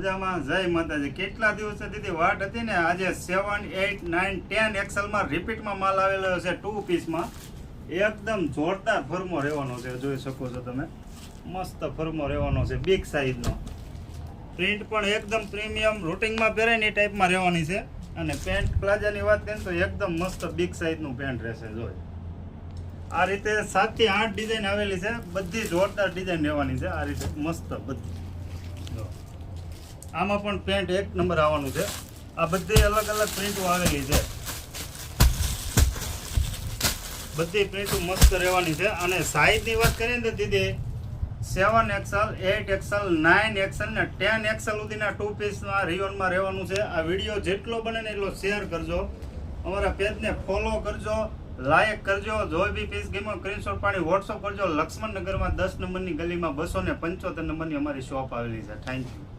મજામાં જય માતાજી. કેટલા દિવસે દીદી વાટ હતી ને, આજે 7, 8, 9, 10 એક્સેલમાં રિપીટમાં માલ આવેલો છે 2 પીસમાં. એકદમ જોરદાર ફરમો રહેવાનો છે, જોઈ શકો છો તમે. મસ્ત ફરમો રહેવાનો છે, બિગ સાઈઝનો. પ્રિન્ટ પણ એકદમ પ્રીમિયમ રૂટિંગમાં પહેરાય ને એ ટાઈપમાં રહેવાની છે. અને પેન્ટ પ્લાઝાની વાત કરીએ તો એકદમ મસ્ત બિગ સાઈઝનું પેન્ટ રહેશે. જોઈ આ રીતે 7 થી 8 ડિઝાઇન આવેલી છે, બધી જોરદાર ડિઝાઇન રહેવાની છે. આ રીતે મસ્ત બધી. આમાં પણ પેન્ટ એક નંબર આવવાનું છે. આ બધી અલગ અલગ પ્રિન્ટો આવેલી છે, બધી પ્રિન્ટો મસ્ત રહેવાની છે. અને સાઈઝની વાત કરીએ ને દીદી, 7 એક્સેલ, 8 એક્સેલ, 9 એક્સેલ ને 10 એક્સેલ સુધીના 2 પીસમાં રિયોનમાં રહેવાનું છે. આ વિડીયો જેટલો બને ને એટલો શેર કરજો, અમારા પેજને ફોલો કરજો, લાઈક કરજો. જો બી પીસ ગેમો સ્ક્રીનશોટ પાડી વોટ્સઅપ કરજો. લક્ષ્મણનગરમાં 10 નંબરની ગલીમાં 275 નંબરની અમારી શોપ આવેલી છે. Thank you.